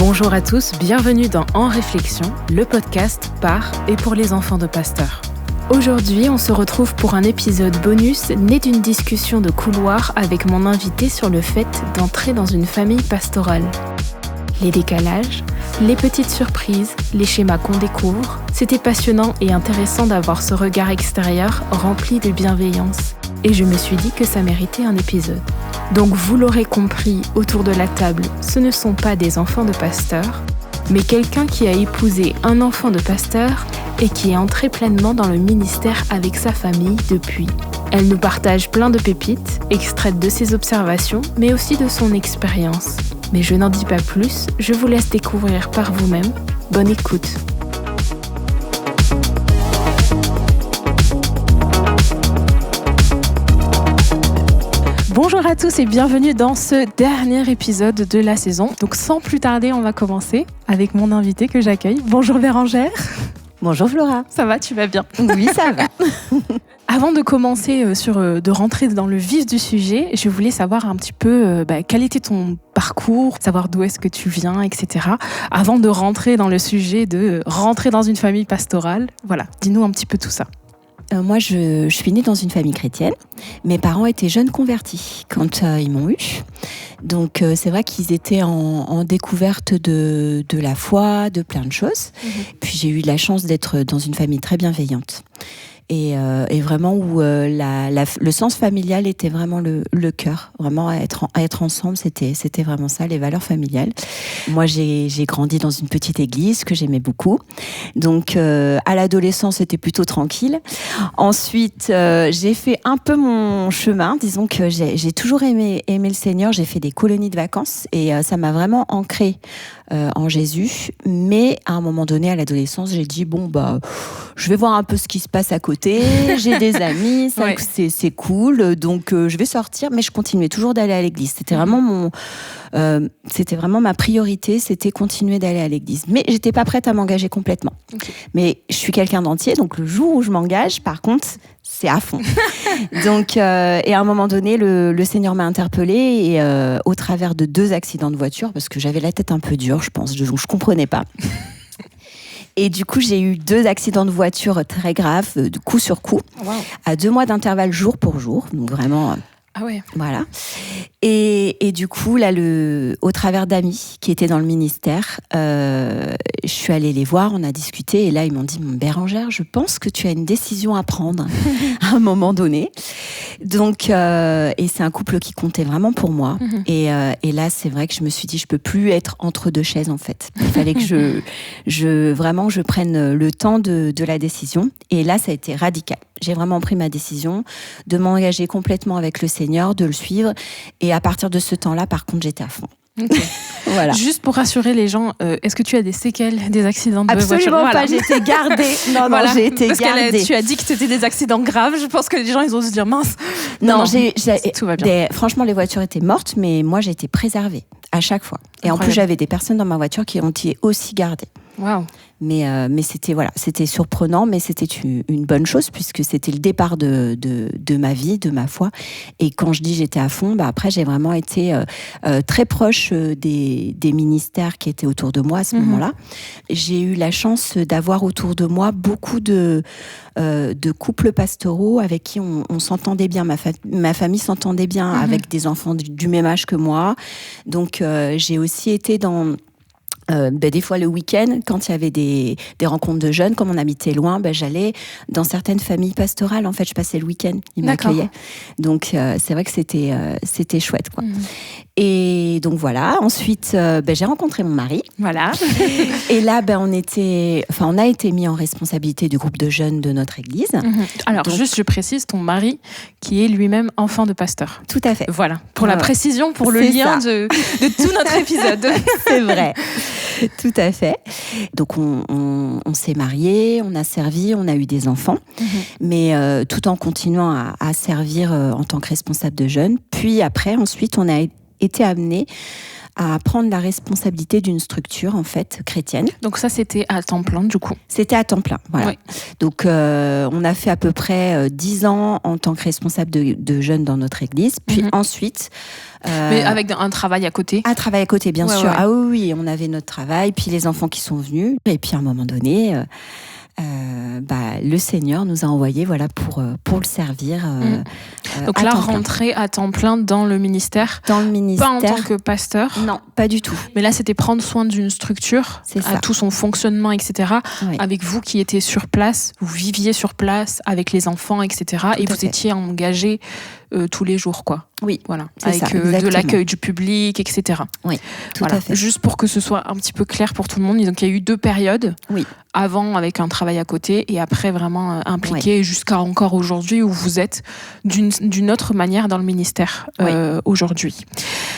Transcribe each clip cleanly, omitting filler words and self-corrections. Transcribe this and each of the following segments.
Bonjour à tous, bienvenue dans En Réflexion, le podcast par et pour les enfants de pasteurs. Aujourd'hui, on se retrouve pour un épisode bonus né d'une discussion de couloir avec mon invité sur le fait d'entrer dans une famille pastorale. Les décalages, les petites surprises, les schémas qu'on découvre, c'était passionnant et intéressant d'avoir ce regard extérieur rempli de bienveillance. Et je me suis dit que ça méritait un épisode. Donc vous l'aurez compris, autour de la table, ce ne sont pas des enfants de pasteurs, mais quelqu'un qui a épousé un enfant de pasteur et qui est entré pleinement dans le ministère avec sa famille depuis. Elle nous partage plein de pépites, extraites de ses observations, mais aussi de son expérience. Mais je n'en dis pas plus, je vous laisse découvrir par vous-même. Bonne écoute. Bonjour à tous et bienvenue dans ce dernier épisode de la saison. Donc sans plus tarder, on va commencer avec mon invité que j'accueille. Bonjour Bérangère. Bonjour Flora. Ça va, tu vas bien? Oui, ça va. Avant de commencer de rentrer dans le vif du sujet, je voulais savoir un petit peu quel était ton parcours, savoir d'où est-ce que tu viens, etc. Avant de rentrer dans le sujet de rentrer dans une famille pastorale. Voilà, dis-nous un petit peu tout ça. Moi, je suis née dans une famille chrétienne. Mes parents étaient jeunes convertis quand ils m'ont eu. Donc, c'est vrai qu'ils étaient en découverte de la foi, de plein de choses. Puis, j'ai eu la chance d'être dans une famille très bienveillante. Et vraiment où le sens familial était vraiment le cœur. Vraiment, être ensemble, c'était vraiment ça, les valeurs familiales. Moi, j'ai grandi dans une petite église que j'aimais beaucoup. Donc, à l'adolescence, c'était plutôt tranquille. Ensuite, j'ai fait un peu mon chemin. Disons que j'ai toujours aimé le Seigneur. J'ai fait des colonies de vacances et ça m'a vraiment ancrée en Jésus. Mais à un moment donné, à l'adolescence, j'ai dit, je vais voir un peu ce qui se passe à côté. J'ai des amis, ça, ouais. c'est cool, donc je vais sortir, mais je continuais toujours d'aller à l'église. C'était vraiment c'était vraiment ma priorité, c'était continuer d'aller à l'église. Mais j'étais pas prête à m'engager complètement. Okay. Mais je suis quelqu'un d'entier, donc le jour où je m'engage, par contre, c'est à fond. Donc, et à un moment donné, le Seigneur m'a interpellée et au travers de 2 accidents de voiture, parce que j'avais la tête un peu dure, je pense, je comprenais pas. Et du coup, j'ai eu 2 accidents de voiture très graves, de coup sur coup, à 2 mois d'intervalle jour pour jour. Donc vraiment, ah ouais. Voilà. Et du coup, là, au travers d'amis qui étaient dans le ministère, je suis allée les voir, on a discuté, et là, ils m'ont dit, Bérangère, je pense que tu as une décision à prendre à un moment donné. Donc, et c'est un couple qui comptait vraiment pour moi. Et là, c'est vrai que je me suis dit, je peux plus être entre 2 chaises, en fait. Il fallait que je prenne le temps de la décision. Et là, ça a été radical. J'ai vraiment pris ma décision de m'engager complètement avec le Seigneur, de le suivre. Et à partir de ce temps-là, par contre, j'étais à fond. Okay. Voilà. Juste pour rassurer les gens, est-ce que tu as des séquelles des accidents de voiture? Absolument pas, j'ai été gardée. Non, j'ai été gardée. Parce que tu as dit que c'était des accidents graves. Je pense que les gens, ils ont dû se dire mince. Non, tout va bien. Franchement, les voitures étaient mortes, mais moi, j'ai été préservée à chaque fois. Et en plus, j'avais des personnes dans ma voiture qui ont été aussi gardées. Waouh. Mais c'était surprenant, mais c'était une bonne chose puisque c'était le départ de ma vie, de ma foi. Et quand je dis j'étais à fond, après j'ai vraiment été très proche des ministères qui étaient autour de moi à ce moment-là. J'ai eu la chance d'avoir autour de moi beaucoup de couples pastoraux avec qui on s'entendait bien. Ma famille s'entendait bien avec des enfants du même âge que moi. Donc j'ai aussi été dans des fois le week-end, quand il y avait des rencontres de jeunes, comme on habitait loin, j'allais dans certaines familles pastorales. En fait, je passais le week-end, ils m'accueillaient. Donc c'est vrai que c'était chouette, quoi. Et donc voilà. Ensuite, j'ai rencontré mon mari. Voilà. Et là, on a été mis en responsabilité du groupe de jeunes de notre église. Alors, juste, je précise, ton mari qui est lui-même enfant de pasteur. Tout à fait. Voilà. Pour la précision, pour le lien de tout notre épisode. C'est vrai. Tout à fait. Donc on s'est mariés, on a servi, on a eu des enfants, mais tout en continuant à servir en tant que responsable de jeunes. Puis après, ensuite, on a été amenés à prendre la responsabilité d'une structure en fait chrétienne. Donc ça, c'était à temps plein du coup. C'était à temps plein, voilà. Oui. Donc on a fait à peu près 10 ans en tant que responsable de jeunes dans notre église. Puis ensuite... Mais avec un travail à côté. Un travail à côté, bien sûr. Ouais. Ah oui, on avait notre travail, puis les enfants qui sont venus. Et puis à un moment donné... le Seigneur nous a envoyés pour le servir. Donc là, rentrer à temps plein dans le ministère. Dans le ministère. Pas en tant que pasteur. Non, pas du tout. Mais là, c'était prendre soin d'une structure, à tout son fonctionnement, etc. Oui. Avec vous qui étiez sur place, vous viviez sur place avec les enfants, etc. Et vous étiez engagés tous les jours, quoi. Oui, voilà, avec de l'accueil du public, etc. Oui, tout à fait. Juste pour que ce soit un petit peu clair pour tout le monde, donc il y a eu 2 périodes. Oui. Avant avec un travail à côté et après vraiment impliqué jusqu'à encore aujourd'hui où vous êtes d'une autre manière dans le ministère aujourd'hui.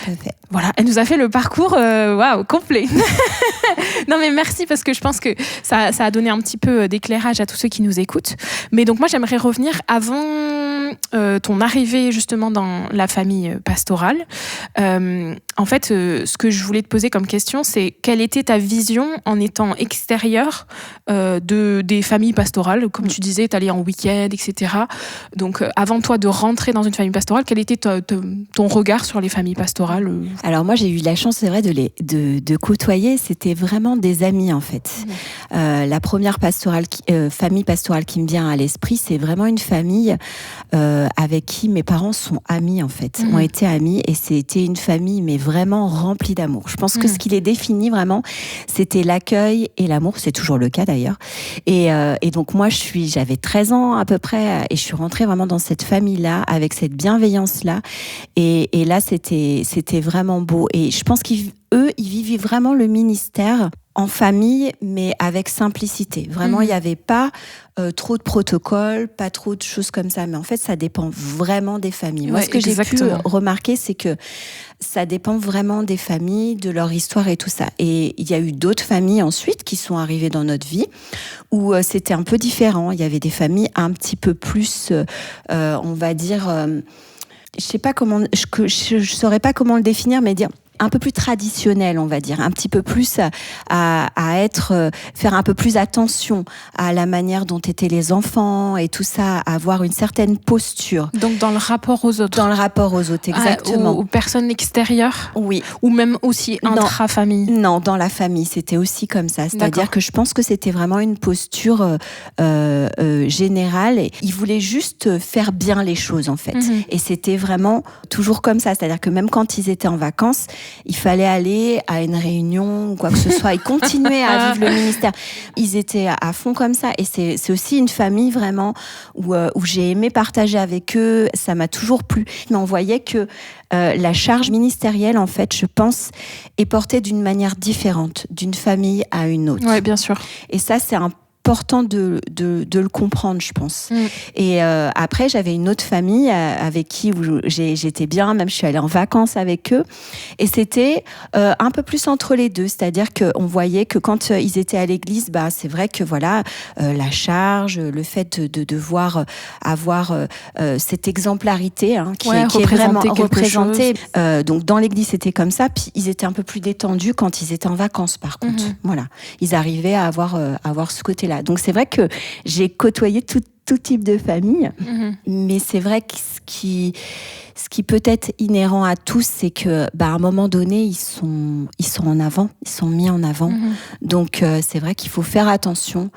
Tout à fait. Voilà, elle nous a fait le parcours complet. Non mais merci parce que je pense que ça a donné un petit peu d'éclairage à tous ceux qui nous écoutent. Mais donc moi j'aimerais revenir avant ton arrivée justement dans la famille pastorale. En fait, ce que je voulais te poser comme question, c'est quelle était ta vision en étant extérieure des familles pastorales, comme tu disais, t'allais en week-end, etc. Donc, avant toi de rentrer dans une famille pastorale, quel était ton regard sur les familles pastorales ? Alors moi, j'ai eu la chance, c'est vrai, de côtoyer. C'était vraiment des amis, en fait. La première famille pastorale qui me vient à l'esprit, c'est vraiment une famille avec qui mes parents sont amis, en fait, ont été amis, et c'était une famille, mais vraiment remplie d'amour. Je pense que ce qui les définit vraiment, c'était l'accueil et l'amour. C'est toujours le cas d'ailleurs. Et donc moi, j'avais 13 ans à peu près, et je suis rentrée vraiment dans cette famille-là, avec cette bienveillance-là. Et là, c'était vraiment beau. Et je pense ils vivaient vraiment le ministère en famille, mais avec simplicité. Vraiment, il n'y avait pas trop de protocoles, pas trop de choses comme ça. Mais en fait, ça dépend vraiment des familles. Moi, ce que j'ai pu remarquer, c'est que ça dépend vraiment des familles, de leur histoire et tout ça. Et il y a eu d'autres familles ensuite qui sont arrivées dans notre vie où c'était un peu différent. Il y avait des familles un petit peu plus, on va dire, je sais pas comment, je saurais pas comment le définir, mais dire un peu plus traditionnel, on va dire, un petit peu plus faire un peu plus attention à la manière dont étaient les enfants et tout ça, avoir une certaine posture. Donc dans le rapport aux autres. Dans le rapport aux autres, exactement. Aux personnes extérieures. Oui. Ou même aussi intra-famille. Non, dans la famille, c'était aussi comme ça. C'est-à-dire que je pense que c'était vraiment une posture générale. Et ils voulaient juste faire bien les choses, en fait. Et c'était vraiment toujours comme ça. C'est-à-dire que même quand ils étaient en vacances, il fallait aller à une réunion ou quoi que ce soit. Ils continuaient à vivre le ministère. Ils étaient à fond comme ça. Et c'est aussi une famille vraiment où j'ai aimé partager avec eux. Ça m'a toujours plu. Mais on voyait que la charge ministérielle, en fait, je pense, est portée d'une manière différente, d'une famille à une autre. Oui, bien sûr. Et ça, c'est important de le comprendre, je pense. Et après, j'avais une autre famille avec qui j'étais bien, même je suis allée en vacances avec eux. Et c'était un peu plus entre les deux, c'est-à-dire qu'on voyait que quand ils étaient à l'église, c'est vrai que voilà, la charge, le fait de devoir avoir cette exemplarité qui est vraiment représentée. Donc dans l'église, c'était comme ça. Puis ils étaient un peu plus détendus quand ils étaient en vacances, par contre. Voilà, ils arrivaient à avoir ce côté-là. Donc c'est vrai que j'ai côtoyé tout type de famille, mais c'est vrai que ce qui peut être inhérent à tous, c'est que à un moment donné, ils sont en avant, ils sont mis en avant. Donc c'est vrai qu'il faut faire attention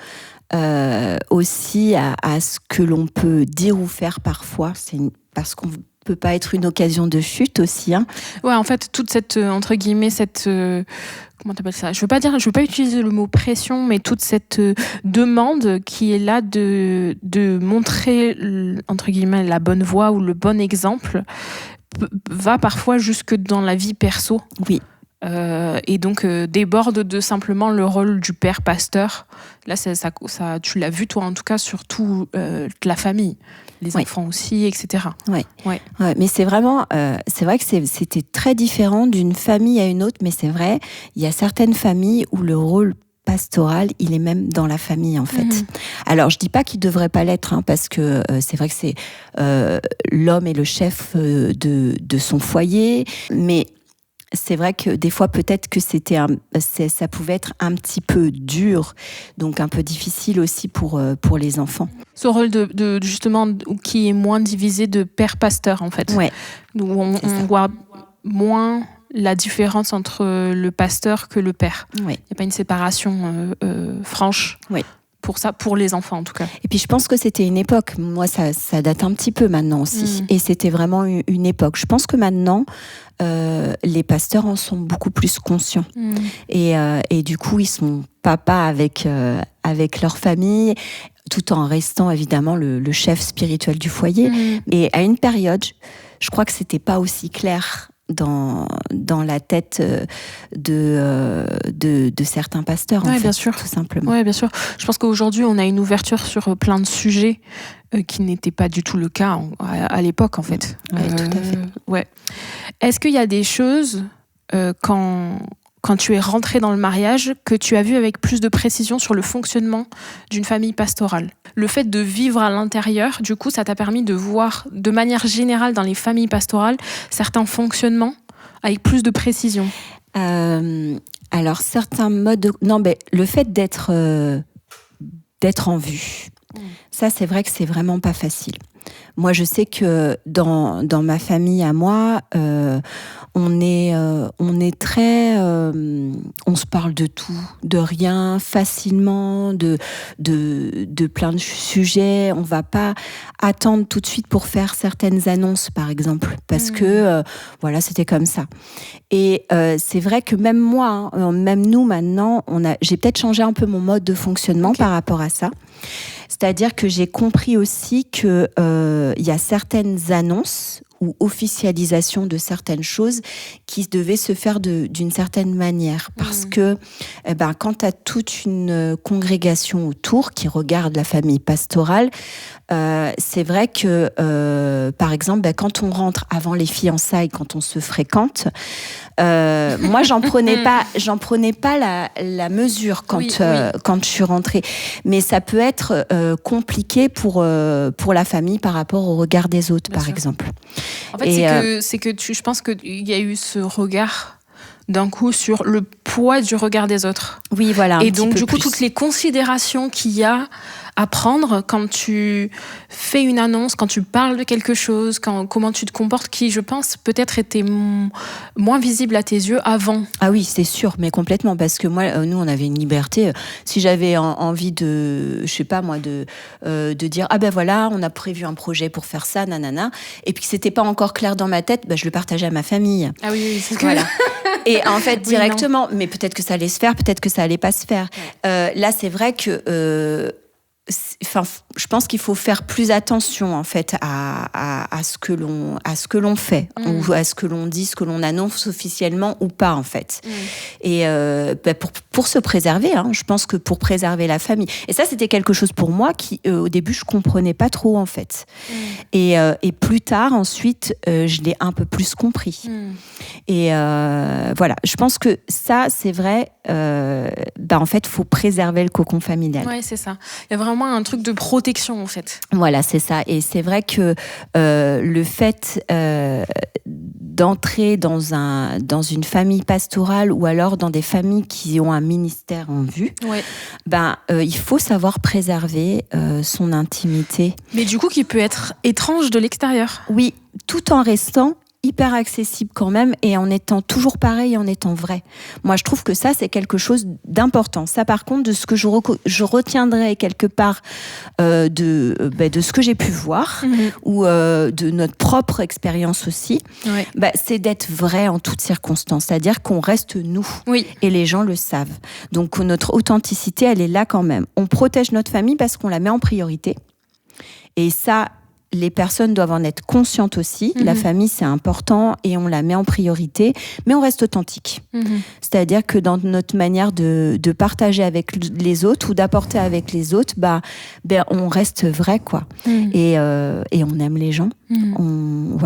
aussi à ce que l'on peut dire ou faire parfois. Parce qu'on peut pas être une occasion de chute aussi. Ouais, en fait, toute cette entre guillemets comment t'appelles ça ? Je veux pas utiliser le mot pression, mais toute cette demande qui est là de montrer entre guillemets la bonne voie ou le bon exemple va parfois jusque dans la vie perso. Oui. Et donc déborde de simplement le rôle du père pasteur. Là, ça, tu l'as vu toi en tout cas sur toute la famille, les enfants aussi, etc. Ouais, mais c'est vraiment, c'est vrai que c'était très différent d'une famille à une autre, mais c'est vrai, il y a certaines familles où le rôle pastoral, il est même dans la famille en fait. Alors je dis pas qu'il devrait pas l'être, parce que c'est vrai que c'est l'homme est le chef de son foyer, mais c'est vrai que des fois, peut-être que ça pouvait être un petit peu dur, donc un peu difficile aussi pour les enfants. Ce rôle de justement, qui est moins divisé de père-pasteur, en fait. Ouais. Où on voit moins la différence entre le pasteur que le père. Ouais. Il n'y a pas une séparation franche. Oui. Pour ça, pour les enfants en tout cas. Et puis je pense que c'était une époque, moi ça date un petit peu maintenant aussi, et c'était vraiment une époque. Je pense que maintenant, les pasteurs en sont beaucoup plus conscients. Et du coup, ils sont papas avec leur famille, tout en restant évidemment le chef spirituel du foyer. Et à une période, je crois que c'était pas aussi clair dans la tête de certains pasteurs, en fait, bien sûr. tout simplement. Oui, bien sûr. Je pense qu'aujourd'hui, on a une ouverture sur plein de sujets qui n'était pas du tout le cas à l'époque, en fait. Oui, tout à fait. Ouais. Est-ce qu'il y a des choses, quand tu es rentrée dans le mariage, que tu as vu avec plus de précision sur le fonctionnement d'une famille pastorale ? Le fait de vivre à l'intérieur, du coup, ça t'a permis de voir, de manière générale, dans les familles pastorales, certains fonctionnements avec plus de précision. Alors, certains modes... Non, mais le fait d'être en vue, ça, c'est vrai que c'est vraiment pas facile. Moi, je sais que dans ma famille à moi, on est très... on se parle de tout, de rien, facilement, de plein de sujets. On va pas attendre tout de suite pour faire certaines annonces, par exemple, parce que, voilà, c'était comme ça. Et c'est vrai que même moi, même nous maintenant, j'ai peut-être changé un peu mon mode de fonctionnement par rapport à ça. C'est-à-dire que j'ai compris aussi que il y a certaines annonces ou officialisation de certaines choses qui devaient se faire d'une certaine manière. Parce que quand tu as toute une congrégation autour qui regarde la famille pastorale, c'est vrai que, par exemple, quand on rentre avant les fiançailles, quand on se fréquente, moi, j'en prenais pas la mesure quand je suis rentrée. Mais ça peut être compliqué pour la famille par rapport au regard des autres, par exemple. En fait, je pense qu'il y a eu ce regard d'un coup sur le poids du regard des autres. Oui, voilà. Et donc, du coup, toutes les considérations qu'il y a à prendre quand tu fais une annonce, quand tu parles de quelque chose, comment tu te comportes, qui, je pense, peut-être était moins visible à tes yeux avant. Ah oui, c'est sûr, mais complètement, parce que moi, nous, on avait une liberté. Si j'avais envie de, je sais pas moi, de dire ah ben voilà, on a prévu un projet pour faire ça, nanana, et puis que c'était pas encore clair dans ma tête, je le partageais à ma famille. Ah oui, c'est voilà. Et en fait, directement, mais peut-être que ça allait se faire, peut-être que ça allait pas se faire. Là, c'est vrai que je pense qu'il faut faire plus attention en fait à ce que l'on fait ou à ce que l'on dit, ce que l'on annonce officiellement ou pas en fait. Et pour se préserver, je pense que pour préserver la famille. Et ça, c'était quelque chose pour moi qui au début je comprenais pas trop en fait. Et plus tard ensuite, je l'ai un peu plus compris. Et voilà, je pense que ça c'est vrai. En fait, faut préserver le cocon familial. Ouais, c'est ça. Il y a vraiment un truc de protection en fait. Voilà, c'est ça. Et c'est vrai que le fait d'entrer dans une famille pastorale ou alors dans des familles qui ont un ministère en vue, il faut savoir préserver son intimité. Mais du coup, qui peut être étrange de l'extérieur. Oui, tout en restant hyper accessible quand même et en étant toujours pareil, en étant vrai. Moi, je trouve que ça, c'est quelque chose d'important. Ça, par contre, de ce que je retiendrai quelque part de ce que j'ai pu voir ou de notre propre expérience aussi, c'est d'être vrai en toutes circonstances. C'est-à-dire qu'on reste nous et les gens le savent. Donc, notre authenticité, elle est là quand même. On protège notre famille parce qu'on la met en priorité. Et ça, les personnes doivent en être conscientes aussi. La famille, c'est important et on la met en priorité, mais on reste authentique. C'est-à-dire que dans notre manière de partager avec les autres ou d'apporter avec les autres, on reste vrai, quoi. Et on aime les gens. On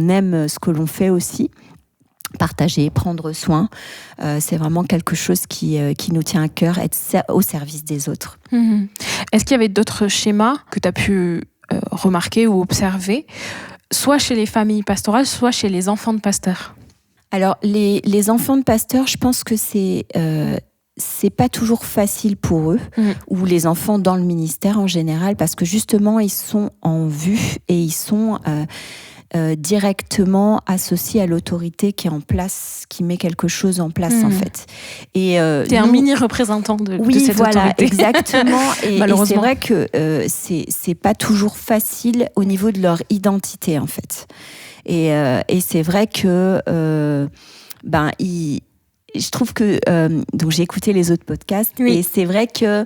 aime ce que l'on fait aussi. Partager, prendre soin, c'est vraiment quelque chose qui nous tient à cœur, être au service des autres. Est-ce qu'il y avait d'autres schémas que tu as pu remarquer ou observer, soit chez les familles pastorales, soit chez les enfants de pasteurs? Alors, les enfants de pasteurs, je pense que c'est pas toujours facile pour eux, ou les enfants dans le ministère en général, parce que justement, ils sont en vue et ils sont directement associés à l'autorité qui est en place, qui met quelque chose en place en fait. Et t'es un mini représentant de cette autorité. Exactement. Et c'est vrai que c'est pas toujours facile au niveau de leur identité en fait. Et c'est vrai que je trouve que donc j'ai écouté les autres podcasts et c'est vrai que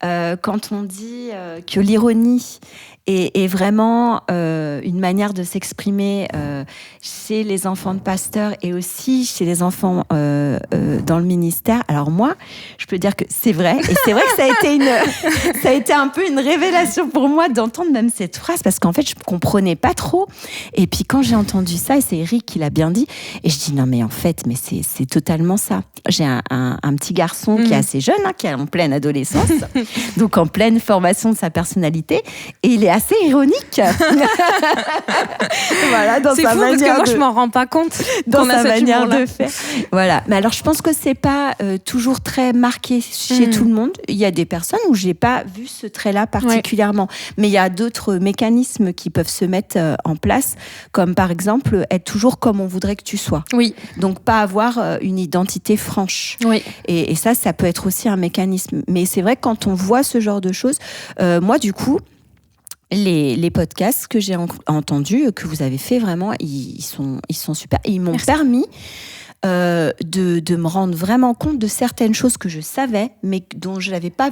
quand on dit que l'ironie est vraiment une manière de s'exprimer chez les enfants de pasteurs et aussi chez les enfants dans le ministère. Alors moi, je peux dire que c'est vrai, et c'est vrai que ça a été un peu une révélation pour moi d'entendre même cette phrase, parce qu'en fait je comprenais pas trop. Et puis quand j'ai entendu ça, et c'est Eric qui l'a bien dit, et je dis non mais en fait, mais c'est totalement ça. J'ai un petit garçon qui est assez jeune, qui est en pleine adolescence, donc en pleine formation de sa personnalité, et il est assez ironique. Voilà, dans sa manière parce que moi je m'en rends pas compte dans sa manière de faire. Voilà. Mais alors je pense que c'est pas toujours très marqué chez tout le monde. Il y a des personnes où j'ai pas vu ce trait-là particulièrement, mais il y a d'autres mécanismes qui peuvent se mettre en place, comme par exemple être toujours comme on voudrait que tu sois. Oui. Donc pas avoir une identité franche. Oui. Et ça peut être aussi un mécanisme. Mais c'est vrai que quand on voit ce genre de choses, moi du coup, les podcasts que j'ai entendus, que vous avez fait, vraiment, ils sont super. Et ils m'ont permis de me rendre vraiment compte de certaines choses que je savais, mais dont j'avais pas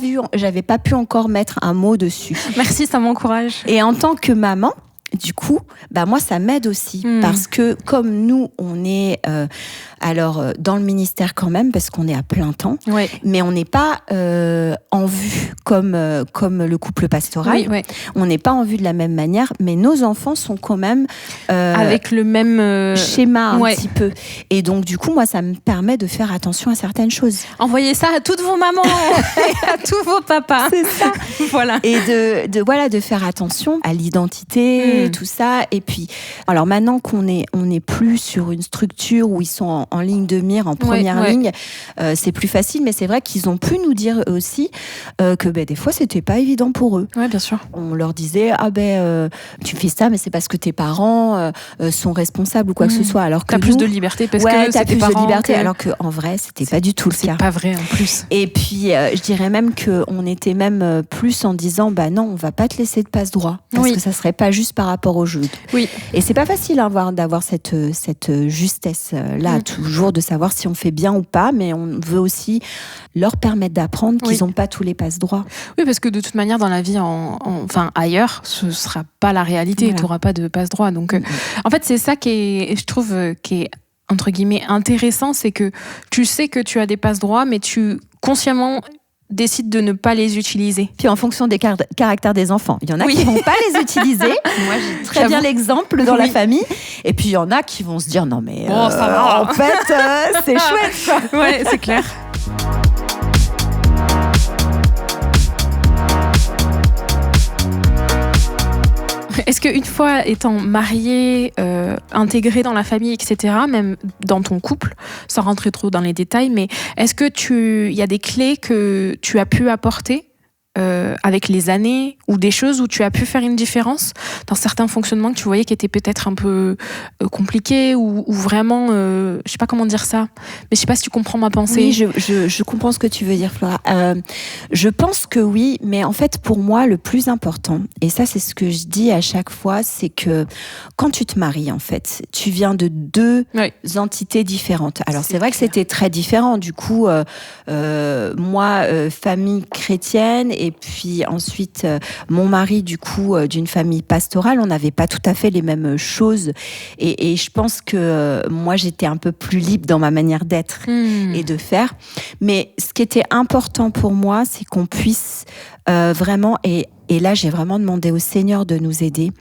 pu encore mettre un mot dessus. Merci, ça m'encourage. Et en tant que maman, du coup, moi, ça m'aide aussi. Parce que comme nous, on est dans le ministère quand même, parce qu'on est à plein temps, mais on n'est pas en vue comme le couple pastoral. On n'est pas en vue de la même manière, mais nos enfants sont quand même avec le même schéma un petit peu. Et donc, du coup, moi, ça me permet de faire attention à certaines choses. Envoyez ça à toutes vos mamans et à tous vos papas. C'est ça. Voilà. Et de faire attention à l'identité, tout ça. Et puis, alors maintenant qu'on est plus sur une structure où ils sont en ligne de mire, en première ligne, c'est plus facile, mais c'est vrai qu'ils ont pu nous dire aussi que des fois, c'était pas évident pour eux. Oui, bien sûr. On leur disait, tu fais ça, mais c'est parce que tes parents sont responsables ou quoi que ce soit. Alors que t'as plus de liberté parce que t'as c'est tes plus parents. De liberté, alors qu'en vrai, c'était pas du tout le cas. C'est pas vrai en plus. Et puis, je dirais même qu'on était même plus en disant, non, on va pas te laisser de passe-droit. Parce que ça serait pas juste par rapport au jeu. Oui. Et c'est pas facile d'avoir cette justesse-là, toujours de savoir si on fait bien ou pas, mais on veut aussi leur permettre d'apprendre qu'ils n'ont pas tous les passe-droits. Oui, parce que de toute manière, dans la vie, enfin ailleurs, ce sera pas la réalité. Voilà. Tu n'auras pas de passe-droit. Donc, en fait, c'est ça je trouve, qui est entre guillemets intéressant, c'est que tu sais que tu as des passe-droits, mais tu consciemment décide de ne pas les utiliser. Puis en fonction des caractères des enfants. Il y en a qui vont pas les utiliser. Moi, j'ai très bien l'exemple dans la famille. Et puis il y en a qui vont se dire non mais ça va. En fait c'est chouette. Ouais, c'est clair. Est-ce qu'une fois étant mariée, intégrée dans la famille, etc., même dans ton couple, sans rentrer trop dans les détails, mais est-ce que il y a des clés que tu as pu apporter avec les années, ou des choses où tu as pu faire une différence dans certains fonctionnements que tu voyais qui étaient peut-être un peu compliqués ou vraiment, je sais pas comment dire ça, mais je sais pas si tu comprends ma pensée. Oui, je comprends ce que tu veux dire, Flora. Je pense que oui, mais en fait pour moi le plus important, et ça c'est ce que je dis à chaque fois, c'est que quand tu te maries en fait, tu viens de deux entités différentes. Alors c'est vrai que c'était très différent. Du coup, moi famille chrétienne, et puis ensuite mon mari du coup d'une famille pastorale, on n'avait pas tout à fait les mêmes choses, et je pense que moi j'étais un peu plus libre dans ma manière d'être et de faire, mais ce qui était important pour moi, c'est qu'on puisse vraiment et Et là, j'ai vraiment demandé au Seigneur de nous aider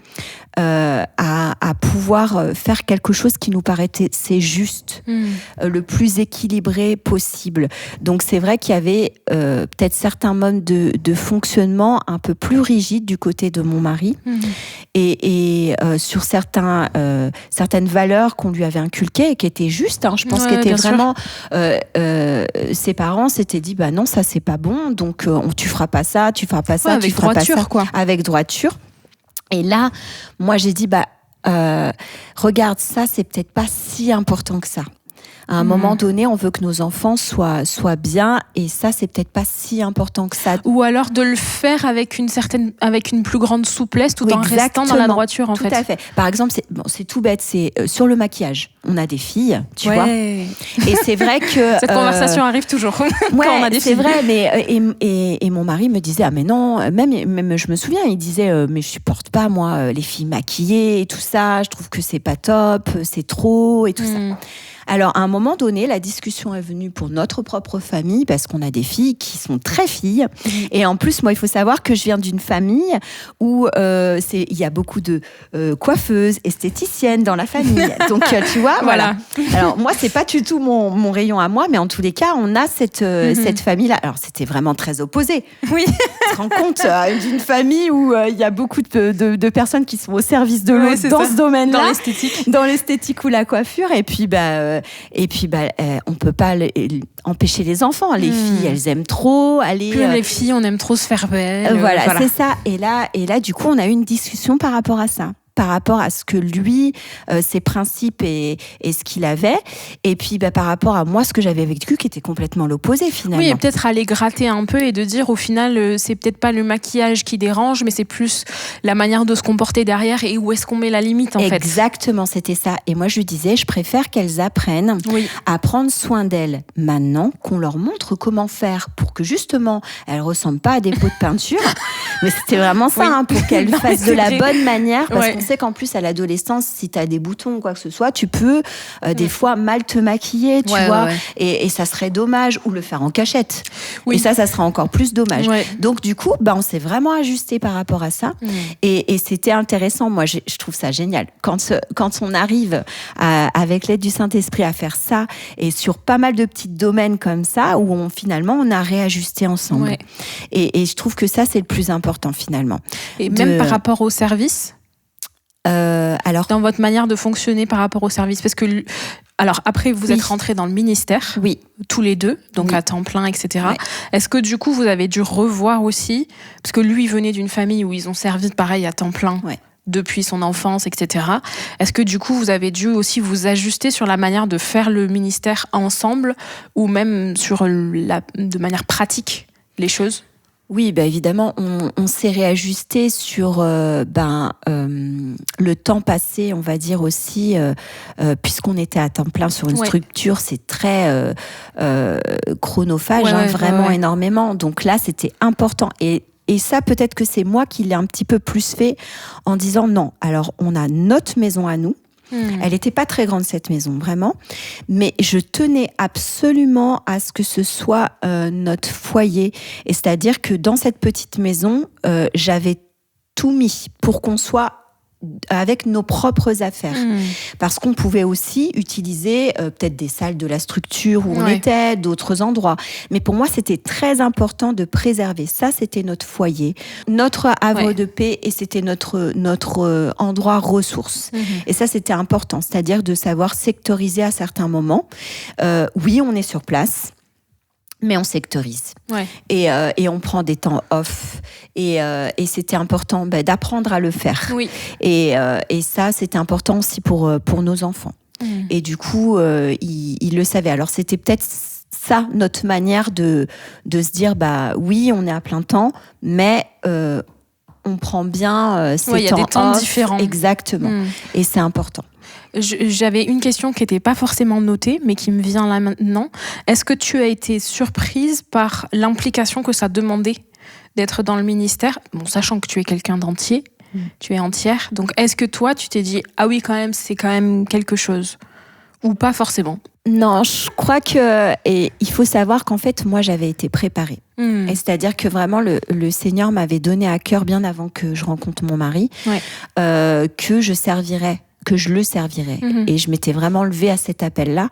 à pouvoir faire quelque chose qui nous paraissait juste, le plus équilibré possible. Donc c'est vrai qu'il y avait peut-être certains modes de fonctionnement un peu plus rigides du côté de mon mari, et sur certaines valeurs qu'on lui avait inculquées et qui étaient justes. Je pense qu'étaient vraiment ses parents s'étaient dit non, ça c'est pas bon, donc tu feras pas ça, tu feras pas ça, tu feras pas ça, quoi. Avec droiture. Et là, moi j'ai dit regarde, ça c'est peut-être pas si important que ça. À un moment donné, on veut que nos enfants soient bien, et ça, c'est peut-être pas si important que ça. Ou alors de le faire avec une plus grande souplesse, tout en restant dans la droiture, en fait. Tout à fait. Par exemple, c'est tout bête, c'est sur le maquillage. On a des filles, tu vois. Et c'est vrai que cette conversation arrive toujours quand on a des filles. C'est vrai, mais et mon mari me disait mais non, même je me souviens, il disait mais je supporte pas moi les filles maquillées et tout ça. Je trouve que c'est pas top, c'est trop et tout ça. Alors, à un moment donné, la discussion est venue pour notre propre famille, parce qu'on a des filles qui sont très filles. Et en plus, moi, il faut savoir que je viens d'une famille où il y a beaucoup de coiffeuses, esthéticiennes dans la famille. Donc, tu vois, voilà. Alors, moi, c'est pas du tout mon rayon à moi, mais en tous les cas, on a cette famille-là. Alors, c'était vraiment très opposé. Oui. Tu te rends compte d'une famille où il y a beaucoup de personnes qui sont au service de l'autre dans ce domaine-là. Dans l'esthétique ou la coiffure. Et puis, on peut pas empêcher les enfants. Les filles, elles aiment trop aller. Les filles, on aime trop se faire belle. Voilà, c'est ça. Et là, du coup, on a eu une discussion par rapport à ça. Par rapport à ce que lui, ses principes et ce qu'il avait, et puis par rapport à moi, ce que j'avais vécu, qui était complètement l'opposé finalement. Oui, et peut-être aller gratter un peu et de dire au final, c'est peut-être pas le maquillage qui dérange, mais c'est plus la manière de se comporter derrière et où est-ce qu'on met la limite en fait. Exactement, c'était ça. Et moi, je lui disais, je préfère qu'elles apprennent à prendre soin d'elles maintenant, qu'on leur montre comment faire pour que justement, elles ressemblent pas à des pots de peinture. Mais c'était vraiment ça, pour qu'elles fassent de la bonne manière, parce qu'on sait qu'en plus, à l'adolescence, si tu as des boutons ou quoi que ce soit, tu peux des fois mal te maquiller, tu vois, et ça serait dommage, ou le faire en cachette. Et ça sera encore plus dommage. Donc, du coup, on s'est vraiment ajusté par rapport à ça. Et c'était intéressant. Moi, je trouve ça génial. Quand on arrive avec l'aide du Saint-Esprit à faire ça, et sur pas mal de petits domaines comme ça, où finalement, on a réajusté ensemble. Et je trouve que ça, c'est le plus important finalement. Et même par rapport au service, alors, dans votre manière de fonctionner par rapport au service, parce que après vous êtes rentrés dans le ministère, tous les deux, donc à temps plein, etc. Est-ce que du coup vous avez dû revoir aussi, parce que lui venait d'une famille où ils ont servi pareil à temps plein depuis son enfance, etc. Est-ce que du coup vous avez dû aussi vous ajuster sur la manière de faire le ministère ensemble, ou même de manière pratique les choses? Oui, évidemment, on s'est réajusté sur le temps passé, on va dire aussi, puisqu'on était à temps plein sur une structure, c'est très chronophage, vraiment énormément. Donc là, c'était important. Et ça, peut-être que c'est moi qui l'ai un petit peu plus fait en disant non. Alors, on a notre maison à nous. Elle n'était pas très grande, cette maison, vraiment. Mais je tenais absolument à ce que ce soit notre foyer. Et c'est-à-dire que dans cette petite maison, j'avais tout mis pour qu'on soit avec nos propres affaires. Parce qu'on pouvait aussi utiliser peut-être des salles de la structure où on était, d'autres endroits. Mais pour moi, c'était très important de préserver. Ça, c'était notre foyer, notre havre de paix, et c'était notre endroit ressource. Et ça, c'était important. C'est-à-dire de savoir sectoriser à certains moments. Oui, on est sur place, mais on sectorise. Et on prend des temps off. Et c'était important d'apprendre à le faire. Et ça, c'était important aussi pour nos enfants. Et du coup, ils le savaient. Alors, c'était peut-être ça, notre manière de se dire, oui, on est à plein temps, mais on prend bien ces temps off. Il y a des temps différents. Exactement. Et c'est important. J'avais une question qui n'était pas forcément notée, mais qui me vient là maintenant. Est-ce que tu as été surprise par l'implication que ça demandait d'être dans le ministère, sachant que tu es quelqu'un d'entier, tu es entière. Donc, est-ce que toi, tu t'es dit, ah oui, quand même, c'est quand même quelque chose, ou pas forcément? Non, je crois que et il faut savoir qu'en fait, moi, j'avais été préparée. Et c'est-à-dire que vraiment, le Seigneur m'avait donné à cœur, bien avant que je rencontre mon mari, que je servirais, que je le servirais. Et je m'étais vraiment levée à cet appel-là.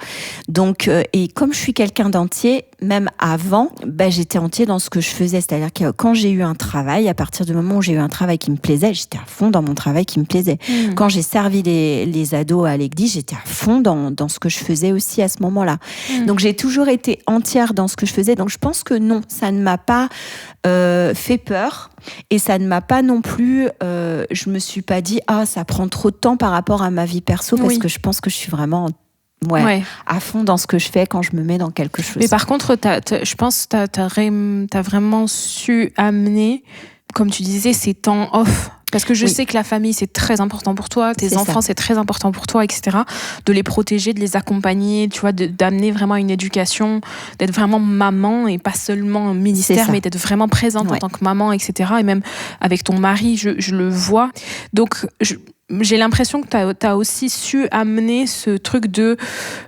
Donc, et comme je suis quelqu'un d'entier, même avant, j'étais entier dans ce que je faisais. C'est-à-dire que quand j'ai eu un travail, à partir du moment où j'ai eu un travail qui me plaisait, j'étais à fond dans mon travail qui me plaisait. Quand j'ai servi les ados à l'église, j'étais à fond dans ce que je faisais aussi à ce moment-là. Donc, j'ai toujours été entière dans ce que je faisais. Donc, je pense que non, ça ne m'a pas fait peur. Et ça ne m'a pas non plus, je me suis pas dit, ça prend trop de temps par rapport à ma vie perso, parce que je pense que je suis vraiment à fond dans ce que je fais quand je me mets dans quelque chose. Mais par contre, je pense que t'as vraiment su amener, comme tu disais, ces temps off. Parce que je sais que la famille, c'est très important pour toi, tes enfants, c'est très important pour toi, etc. De les protéger, de les accompagner, tu vois, d'amener vraiment une éducation, d'être vraiment maman et pas seulement un ministère, mais d'être vraiment présente en tant que maman, etc. Et même avec ton mari, je le vois. Donc, j'ai l'impression que t'as aussi su amener ce truc de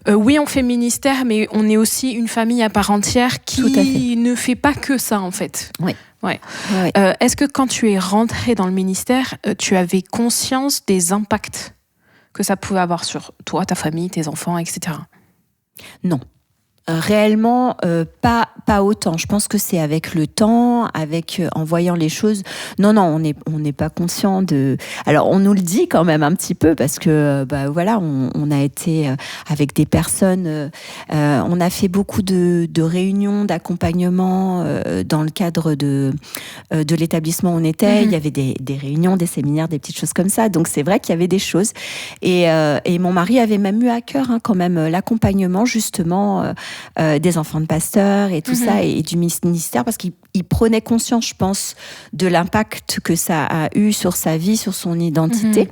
oui, on fait ministère, mais on est aussi une famille à part entière qui ne fait pas que ça, en fait. Oui. Ouais. Est-ce que quand tu es rentrée dans le ministère, tu avais conscience des impacts que ça pouvait avoir sur toi, ta famille, tes enfants, etc. Non. Réellement, pas autant. Je pense que c'est avec le temps, en voyant les choses. Non, on n'est pas conscient de. Alors, on nous le dit quand même un petit peu parce que, on a été avec des personnes. On a fait beaucoup de réunions d'accompagnement dans le cadre de l'établissement où on était. Il y avait des réunions, des séminaires, des petites choses comme ça. Donc, c'est vrai qu'il y avait des choses. Et mon mari avait même eu à cœur quand même l'accompagnement justement. Des enfants de pasteurs et tout ça, et du ministère, parce qu'il prenait conscience, je pense, de l'impact que ça a eu sur sa vie, sur son identité.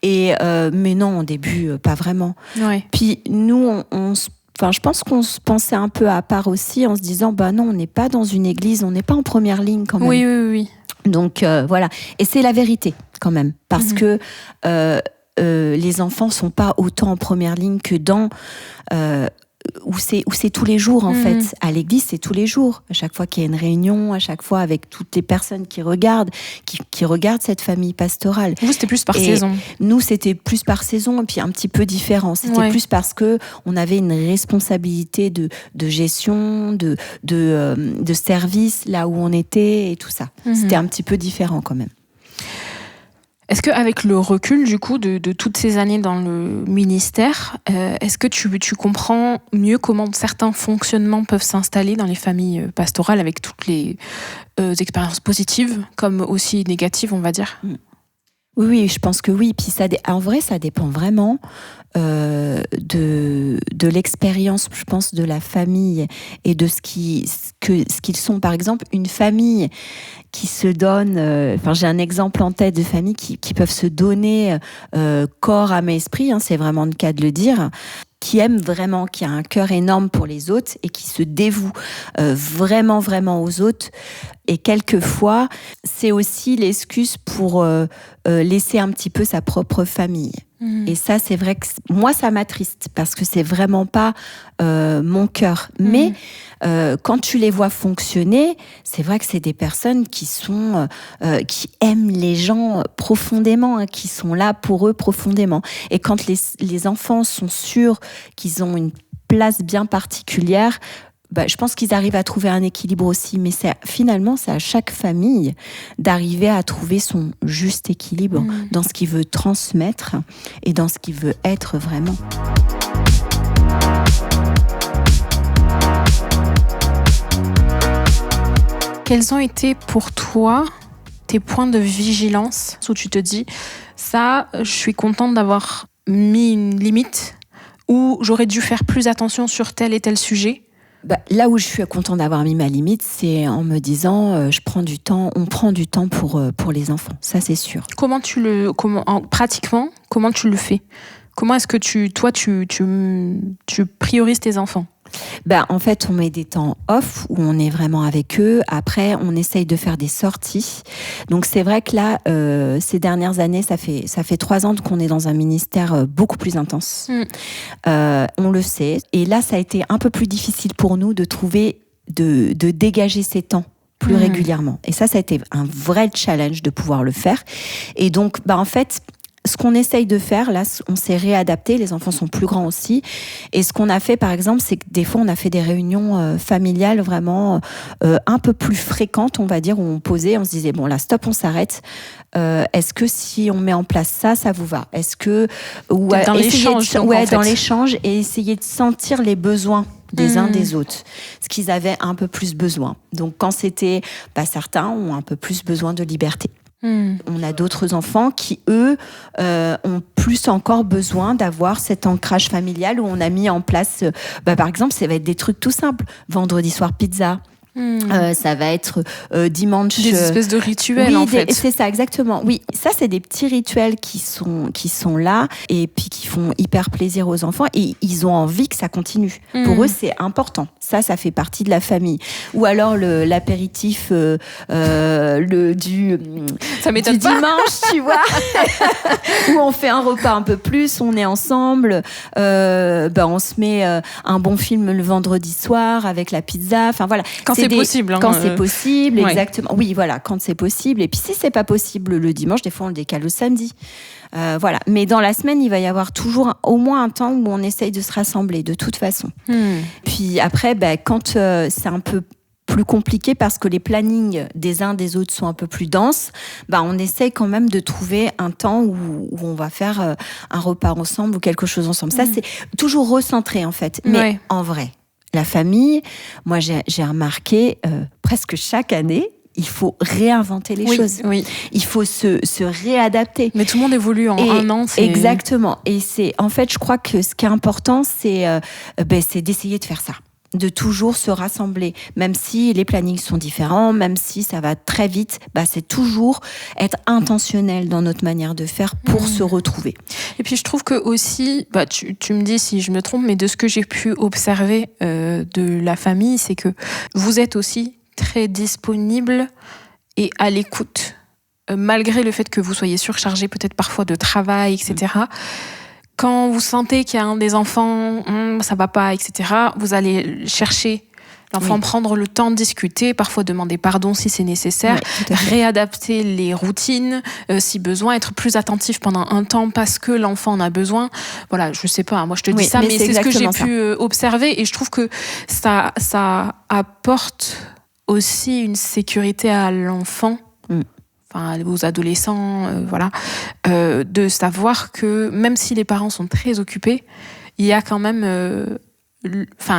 Et mais non, au début, pas vraiment. Puis nous, je pense qu'on se pensait un peu à part aussi, en se disant, non, on n'est pas dans une église, on n'est pas en première ligne quand même. Oui. Donc, voilà. Et c'est la vérité, quand même, parce que les enfants sont pas autant en première ligne que dans... où c'est tous les jours en fait. À l'église, c'est tous les jours. À chaque fois qu'il y a une réunion, à chaque fois avec toutes les personnes qui regardent cette famille pastorale. Vous, c'était plus par saison. Nous, c'était plus par saison et puis un petit peu différent. C'était plus parce que on avait une responsabilité de gestion, de service là où on était et tout ça. C'était un petit peu différent quand même. Est-ce qu'avec le recul, du coup, de toutes ces années dans le ministère, est-ce que tu comprends mieux comment certains fonctionnements peuvent s'installer dans les familles pastorales avec toutes les expériences positives comme aussi négatives, on va dire ? Oui, je pense que oui. Puis en vrai, ça dépend vraiment de l'expérience, je pense, de la famille et de ce qu'ils sont. Par exemple, une famille qui se donne... j'ai un exemple en tête de familles qui peuvent se donner corps, âme et esprit, c'est vraiment le cas de le dire, qui aime vraiment, qui a un cœur énorme pour les autres et qui se dévoue vraiment, vraiment aux autres. Et quelquefois, c'est aussi l'excuse pour laisser un petit peu sa propre famille. Et ça, c'est vrai que moi, ça m'attriste parce que c'est vraiment pas mon cœur. Mais quand tu les vois fonctionner, c'est vrai que c'est des personnes qui aiment les gens profondément, qui sont là pour eux profondément. Et quand les enfants sont sûrs qu'ils ont une place bien particulière, je pense qu'ils arrivent à trouver un équilibre aussi, mais finalement, c'est à chaque famille d'arriver à trouver son juste équilibre dans ce qu'il veut transmettre et dans ce qu'il veut être vraiment. Quels ont été pour toi tes points de vigilance où tu te dis, ça, je suis contente d'avoir mis une limite, ou j'aurais dû faire plus attention sur tel et tel sujet? Là où je suis contente d'avoir mis ma limite, c'est en me disant, on prend du temps pour les enfants. Ça, c'est sûr. Pratiquement, comment tu le fais? Comment est-ce que tu priorises tes enfants? En fait, on met des temps off où on est vraiment avec eux. Après, on essaye de faire des sorties. Donc, c'est vrai que là, ces dernières années, ça fait 3 ans qu'on est dans un ministère beaucoup plus intense. On le sait. Et là, ça a été un peu plus difficile pour nous de trouver, de dégager ces temps plus régulièrement. Et ça a été un vrai challenge de pouvoir le faire. Et donc, en fait, ce qu'on essaye de faire, là, on s'est réadapté, les enfants sont plus grands aussi. Et ce qu'on a fait, par exemple, c'est que des fois, on a fait des réunions familiales vraiment un peu plus fréquentes, on va dire, où on posait, on se disait, bon là, stop, on s'arrête. Est-ce que si on met en place ça vous va ? Est-ce que... dans l'échange. Dans l'échange, et essayer de sentir les besoins des uns des autres, ce qu'ils avaient un peu plus besoin. Donc, quand c'était... certains ont un peu plus besoin de liberté. On a d'autres enfants qui, eux, ont plus encore besoin d'avoir cet ancrage familial où on a mis en place, par exemple, ça va être des trucs tout simples. Vendredi soir, pizza. Ça va être dimanche... Des espèces de rituels, en fait. C'est ça, exactement. Oui, ça, c'est des petits rituels qui sont là et puis qui font hyper plaisir aux enfants et ils ont envie que ça continue. Pour eux, c'est important. Ça fait partie de la famille. Ou alors l'apéritif du dimanche, tu vois, où on fait un repas un peu plus, on est ensemble, on se met un bon film le vendredi soir avec la pizza. Enfin voilà. Quand c'est possible. Quand c'est possible, exactement. Oui, voilà, quand c'est possible. Et puis si c'est pas possible le dimanche, des fois on le décale au samedi. Voilà. Mais dans la semaine, il va y avoir toujours au moins un temps où on essaye de se rassembler, de toute façon. Puis après, quand c'est un peu plus compliqué parce que les plannings des uns des autres sont un peu plus denses, on essaye quand même de trouver un temps où on va faire un repas ensemble ou quelque chose ensemble. Ça, c'est toujours recentré, en fait. Mais en vrai, la famille, moi, j'ai remarqué presque chaque année, il faut réinventer les choses. Oui. Il faut se réadapter. Mais tout le monde évolue en un an. Exactement. Et en fait, je crois que ce qui est important, c'est d'essayer de faire ça. De toujours se rassembler, même si les plannings sont différents, même si ça va très vite, c'est toujours être intentionnel dans notre manière de faire pour se retrouver. Et puis je trouve que aussi, tu me dis si je me trompe, mais de ce que j'ai pu observer de la famille, c'est que vous êtes aussi très disponible et à l'écoute, malgré le fait que vous soyez surchargé peut-être parfois de travail, etc. Quand vous sentez qu'il y a un des enfants, ça va pas, etc., vous allez chercher l'enfant, prendre le temps de discuter, parfois demander pardon si c'est nécessaire, réadapter les routines si besoin, être plus attentif pendant un temps parce que l'enfant en a besoin. Voilà, je sais pas, moi je te dis ça, mais c'est ce que j'ai pu observer et je trouve que ça apporte aussi une sécurité à l'enfant. Aux adolescents, de savoir que même si les parents sont très occupés, il y a quand même,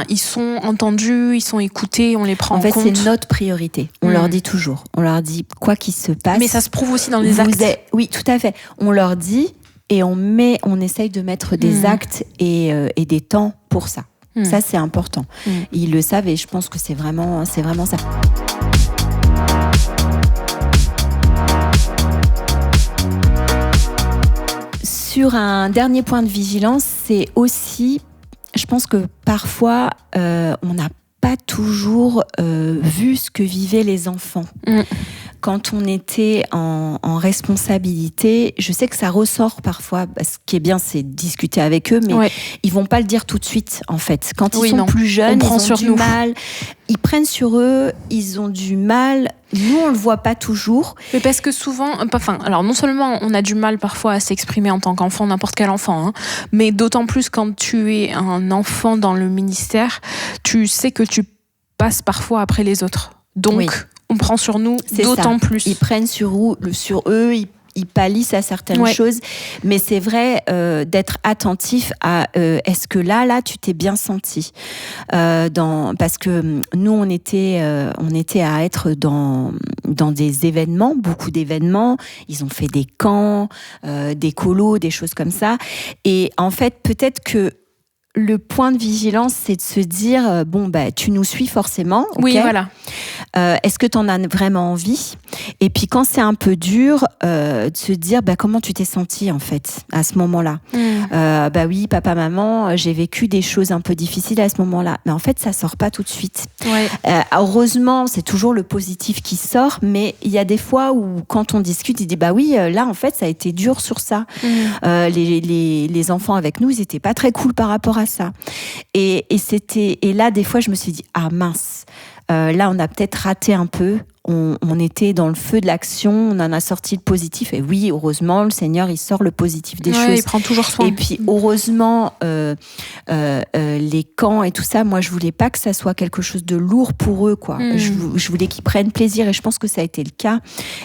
ils sont entendus, ils sont écoutés, on les prend en compte. En fait, c'est notre priorité. On leur dit toujours, on leur dit quoi qu'il se passe. Mais ça se prouve aussi dans les actes. Oui, tout à fait. On leur dit et on essaye de mettre des actes et des temps pour ça. Ça, c'est important. Ils le savent et je pense que c'est vraiment ça. Sur un dernier point de vigilance, c'est aussi, je pense que parfois, on n'a pas toujours vu ce que vivaient les enfants. Quand on était en responsabilité, je sais que ça ressort parfois. Ce qui est bien, c'est de discuter avec eux, mais ils vont pas le dire tout de suite, en fait. Quand ils sont plus jeunes, ils ont du mal. Ils prennent sur eux, ils ont du mal. Nous, on le voit pas toujours. Mais parce que souvent, alors non seulement on a du mal parfois à s'exprimer en tant qu'enfant, n'importe quel enfant, mais d'autant plus quand tu es un enfant dans le ministère, tu sais que tu passes parfois après les autres. Donc, on prend sur nous d'autant plus. Ils prennent sur eux, ils pâlissent à certaines choses. Mais c'est vrai d'être attentif à est-ce que là, tu t'es bien senti parce que nous, on était à être dans des événements, beaucoup d'événements. Ils ont fait des camps, des colos, des choses comme ça. Et en fait, peut-être que le point de vigilance, c'est de se dire, tu nous suis forcément. Okay. Oui, voilà. Est-ce que tu en as vraiment envie ? Et puis quand c'est un peu dur, de se dire, comment tu t'es sentie en fait à ce moment-là ? Oui, papa, maman, j'ai vécu des choses un peu difficiles à ce moment-là. Mais en fait, ça sort pas tout de suite. Ouais. Heureusement, c'est toujours le positif qui sort, mais il y a des fois où quand on discute, il dit, là en fait, ça a été dur sur ça. Les enfants avec nous, ils étaient pas très cool par rapport à ça. Et là, des fois, je me suis dit, ah mince, là, on a peut-être raté un peu. On était dans le feu de l'action, on en a sorti le positif. Et oui, heureusement, le Seigneur, il sort le positif des choses. Il prend toujours soin. Et puis, heureusement, les camps et tout ça, moi, je voulais pas que ça soit quelque chose de lourd pour eux, quoi. Je voulais qu'ils prennent plaisir, et je pense que ça a été le cas,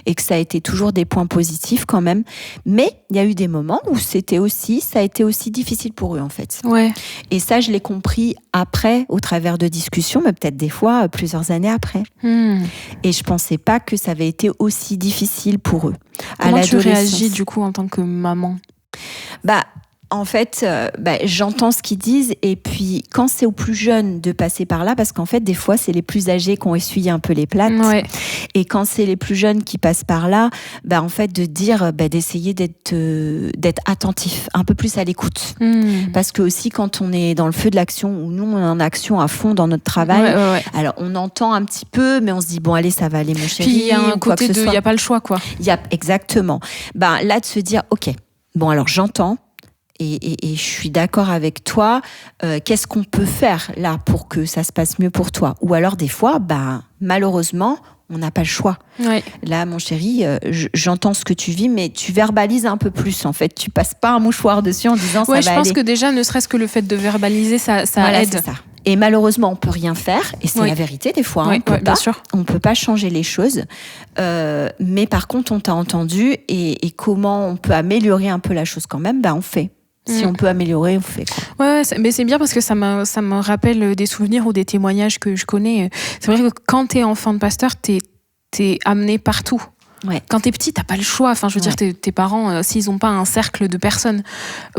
et que ça a été toujours des points positifs quand même. Mais il y a eu des moments où ça a été aussi difficile pour eux, en fait. Ouais. Et ça, je l'ai compris après, au travers de discussions, mais peut-être des fois, plusieurs années après. Et je pensais pas que ça avait été aussi difficile pour eux. Comment tu réagis du coup en tant que maman ? En fait, j'entends ce qu'ils disent, et puis quand c'est aux plus jeunes de passer par là, parce qu'en fait, des fois, c'est les plus âgés qui ont essuyé un peu les plates. Ouais. Et quand c'est les plus jeunes qui passent par là, en fait, de dire, d'essayer d'être attentif, un peu plus à l'écoute. Parce que aussi, quand on est dans le feu de l'action, ou nous, on est en action à fond dans notre travail, alors on entend un petit peu, mais on se dit, allez, ça va aller, mon chéri. Puis il y a un côté de, il n'y a pas le choix, quoi. Exactement. Là, de se dire, ok, alors j'entends, et je suis d'accord avec toi, qu'est-ce qu'on peut faire là pour que ça se passe mieux pour toi ? Ou alors des fois, malheureusement, on n'a pas le choix. Ouais. Là, mon chéri, j'entends ce que tu vis, mais tu verbalises un peu plus, en fait. Tu passes pas un mouchoir dessus en disant ça va aller. Je pense que déjà, ne serait-ce que le fait de verbaliser, ça voilà, aide. C'est ça. Et malheureusement, on peut rien faire, et c'est la vérité des fois. Bien sûr. On peut pas changer les choses, mais par contre, on t'a entendu, et comment on peut améliorer un peu la chose quand même, on fait. Si on peut améliorer, on fait quoi. Ouais, mais c'est bien parce que ça me rappelle des souvenirs ou des témoignages que je connais. C'est vrai que quand t'es enfant de pasteur, t'es amené partout. Ouais. Quand t'es petit, t'as pas le choix. Enfin, je veux dire, tes parents, s'ils ont pas un cercle de personnes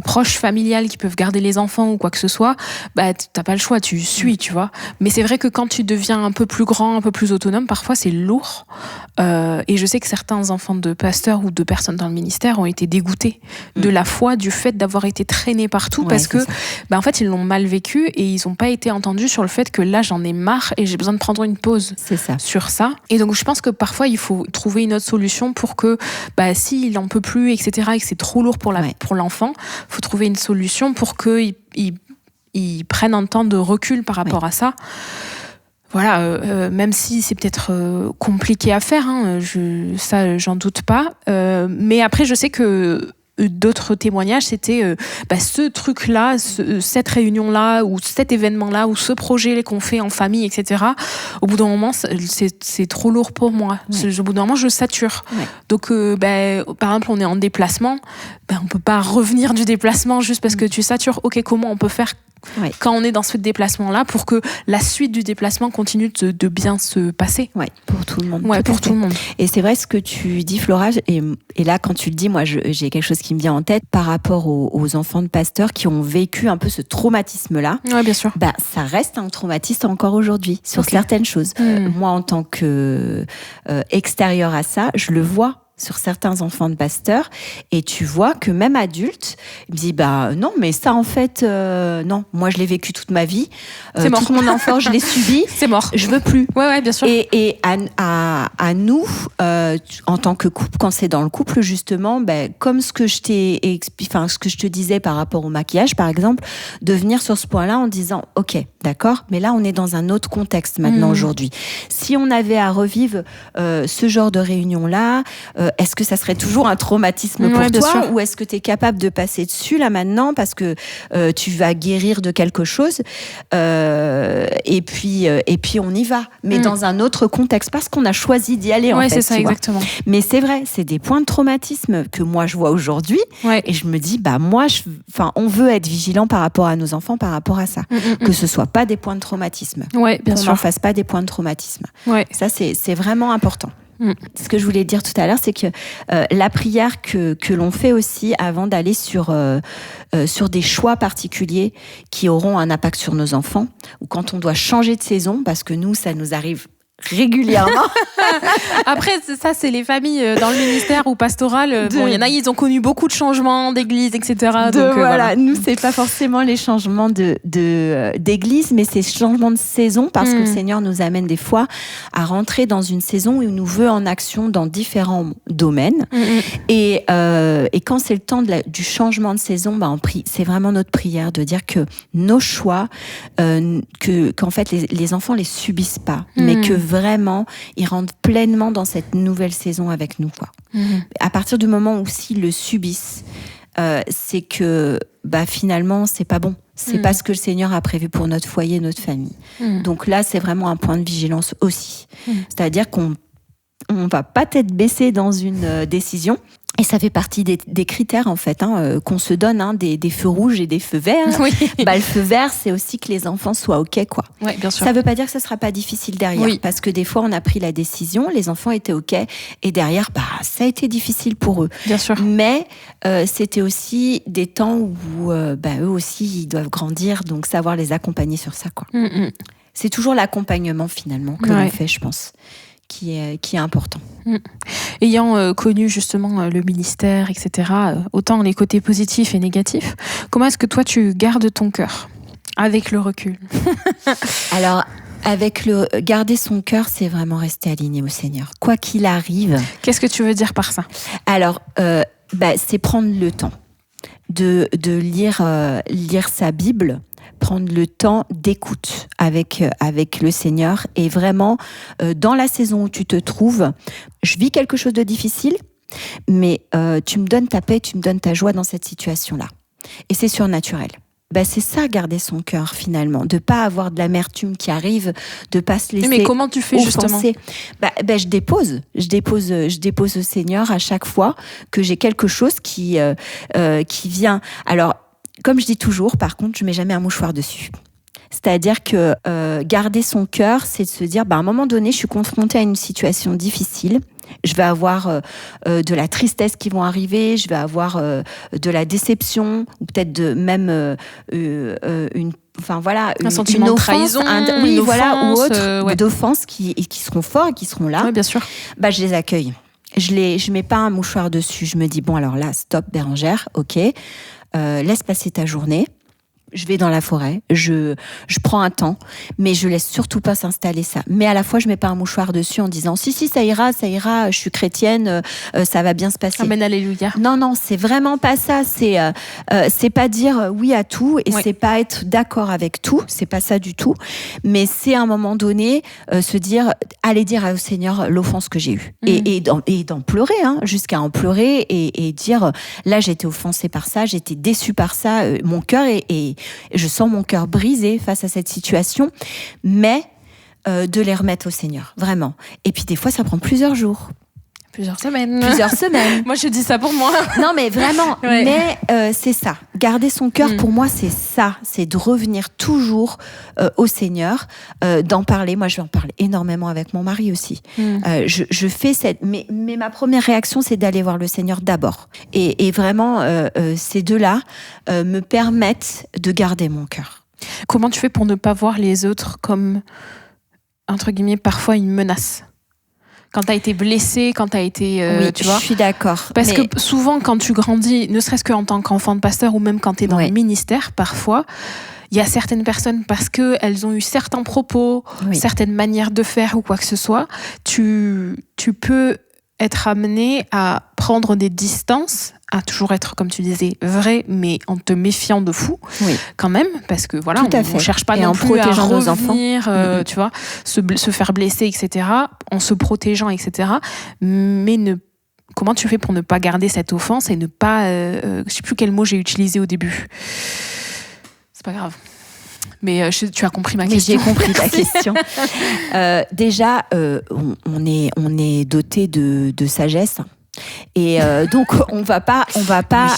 proches, familiales, qui peuvent garder les enfants ou quoi que ce soit, t'as pas le choix, tu suis, tu vois. Mais c'est vrai que quand tu deviens un peu plus grand, un peu plus autonome, parfois c'est lourd. Et je sais que certains enfants de pasteurs ou de personnes dans le ministère ont été dégoûtés de la foi, du fait d'avoir été traînés partout, parce que, en fait, ils l'ont mal vécu, et ils ont pas été entendus sur le fait que là, j'en ai marre et j'ai besoin de prendre une pause sur ça. Et donc, je pense que parfois, il faut trouver une autre solution pour que, s'il en peut plus, etc., et que c'est trop lourd pour l'enfant, faut trouver une solution pour qu'il prenne un temps de recul par rapport à ça. Voilà, même si c'est peut-être compliqué à faire, ça, j'en doute pas. Mais après, je sais que d'autres témoignages, c'était ce truc-là, cette réunion-là, ou cet événement-là, ou ce projet qu'on fait en famille, etc. Au bout d'un moment, c'est trop lourd pour moi. Au bout d'un moment, je sature. Donc, par exemple, on est en déplacement, on peut pas revenir du déplacement juste parce que tu satures. Ok, comment on peut faire quand on est dans ce déplacement-là pour que la suite du déplacement continue de bien se passer. Pour tout le monde. Pour tout le monde. Et c'est vrai ce que tu dis, Flora, et là, quand tu le dis, moi, j'ai quelque chose qui me vient en tête par rapport aux enfants de pasteurs qui ont vécu un peu ce traumatisme-là. Oui, bien sûr. Ça reste un traumatisme encore aujourd'hui sur certaines choses. Moi, en tant que extérieur à ça, je le vois sur certains enfants de pasteurs, et tu vois que même adulte, il me dit non, mais ça en fait non, moi je l'ai vécu toute ma vie, c'est mort. Toute mon enfance je l'ai subi, c'est mort, je veux plus. Ouais, bien sûr. Et à nous en tant que couple, quand c'est dans le couple justement, comme ce que je te disais par rapport au maquillage par exemple, de venir sur ce point-là en disant ok, d'accord, mais là on est dans un autre contexte maintenant aujourd'hui. Si on avait à revivre ce genre de réunion-là, est-ce que ça serait toujours un traumatisme pour toi, ou est-ce que tu es capable de passer dessus là maintenant parce que tu vas guérir de quelque chose, et puis on y va, mais dans un autre contexte parce qu'on a choisi d'y aller en fait. C'est ça, exactement. Mais c'est vrai, c'est des points de traumatisme que moi je vois aujourd'hui, et je me dis on veut être vigilant par rapport à nos enfants, par rapport à ça, que ce soit pas des points de traumatisme, bien sûr, qu'on n'en fasse pas des points de traumatisme. Ça c'est vraiment important. Ce que je voulais dire tout à l'heure, c'est que la prière que l'on fait aussi avant d'aller sur des choix particuliers qui auront un impact sur nos enfants, ou quand on doit changer de saison, parce que nous, ça nous arrive régulièrement. Après, ça, c'est les familles dans le ministère ou pastoral. Bon, il y en a, ils ont connu beaucoup de changements d'église, etc. Donc, voilà. Nous, c'est pas forcément les changements d'église, mais c'est changements de saison, parce que le Seigneur nous amène des fois à rentrer dans une saison où il nous veut en action dans différents domaines. Et quand c'est le temps du changement de saison, on prie. C'est vraiment notre prière de dire que nos choix, qu'en fait, les enfants les subissent pas, mais que vraiment, ils rentrent pleinement dans cette nouvelle saison avec nous, quoi. À partir du moment où s'ils le subissent, c'est que finalement, c'est pas bon. C'est pas ce que le Seigneur a prévu pour notre foyer, notre famille. Donc là, c'est vraiment un point de vigilance aussi. C'est-à-dire qu'on va pas tête baissée dans une décision. Et ça fait partie des critères, en fait, qu'on se donne, des feux rouges et des feux verts. Oui. Le feu vert, c'est aussi que les enfants soient OK, quoi. Ouais, bien sûr. Ça veut pas dire que ça sera pas difficile derrière. Parce que des fois, on a pris la décision, les enfants étaient OK, et derrière, ça a été difficile pour eux. Bien sûr. Mais c'était aussi des temps où eux aussi, ils doivent grandir, donc savoir les accompagner sur ça, quoi. C'est toujours l'accompagnement, finalement, que l'on fait, je pense, qui est important. Ayant connu justement le ministère, etc., autant les côtés positifs et négatifs, comment est-ce que toi tu gardes ton cœur avec le recul? Alors, garder son cœur, c'est vraiment rester aligné au Seigneur, quoi qu'il arrive. Qu'est-ce que tu veux dire par ça? Alors, c'est prendre le temps de lire sa Bible, prendre le temps d'écoute avec le Seigneur, et vraiment, dans la saison où tu te trouves, je vis quelque chose de difficile, mais tu me donnes ta paix, tu me donnes ta joie dans cette situation-là. Et c'est surnaturel. C'est ça, garder son cœur, finalement, de pas avoir de l'amertume qui arrive, de pas se laisser Mais comment tu fais, justement? Je dépose au Seigneur à chaque fois que j'ai quelque chose qui vient. Alors, comme je dis toujours, par contre, je mets jamais un mouchoir dessus. C'est-à-dire que garder son cœur, c'est de se dire, à un moment donné, je suis confrontée à une situation difficile. Je vais avoir de la tristesse qui vont arriver, je vais avoir de la déception, ou peut-être un sentiment de trahison, ou autre, d'offense qui seront forts et qui seront là. Oui, bien sûr. Je les accueille. Je mets pas un mouchoir dessus. Je me dis, alors là, stop, Bérengère, ok. Laisse passer ta journée. Je vais dans la forêt, je prends un temps, mais je laisse surtout pas s'installer ça. Mais à la fois, je mets pas un mouchoir dessus en disant si ça ira, je suis chrétienne, ça va bien se passer. Amen, alléluia. Non, c'est vraiment pas ça. C'est pas dire oui à tout, et c'est pas être d'accord avec tout. C'est pas ça du tout. Mais c'est à un moment donné se dire, aller dire au Seigneur l'offense que j'ai eue, et d'en pleurer, jusqu'à en pleurer, et dire là j'ai été offensée par ça, j'ai été déçue par ça, mon cœur et je sens mon cœur brisé face à cette situation, mais de les remettre au Seigneur, vraiment. Et puis des fois, ça prend plusieurs jours. Plusieurs semaines. Moi, je dis ça pour moi. Non, mais vraiment. Ouais. Mais c'est ça. Garder son cœur, pour moi, c'est ça. C'est de revenir toujours au Seigneur, d'en parler. Moi, je vais en parler énormément avec mon mari aussi. Je fais mais ma première réaction, c'est d'aller voir le Seigneur d'abord. Et vraiment, ces deux-là me permettent de garder mon cœur. Comment tu fais pour ne pas voir les autres comme, entre guillemets, parfois une menace ? Quand t'as été blessée, quand t'as été... tu vois, je suis d'accord. Parce que souvent, quand tu grandis, ne serait-ce qu'en tant qu'enfant de pasteur, ou même quand t'es dans le ministère, parfois, il y a certaines personnes, parce qu'elles ont eu certains propos, certaines manières de faire ou quoi que ce soit, tu peux être amené à prendre des distances, à toujours être, comme tu disais, vrai, mais en te méfiant de fou, quand même, parce que voilà, on cherche pas non plus à revenir, tu vois, se faire blesser, etc., en se protégeant, etc. Mais comment tu fais pour ne pas garder cette offense et ne pas... je sais plus quel mot j'ai utilisé au début. C'est pas grave. Mais tu as compris ma question. J'ai compris ta question. Déjà, on est doté de sagesse. Et donc on va pas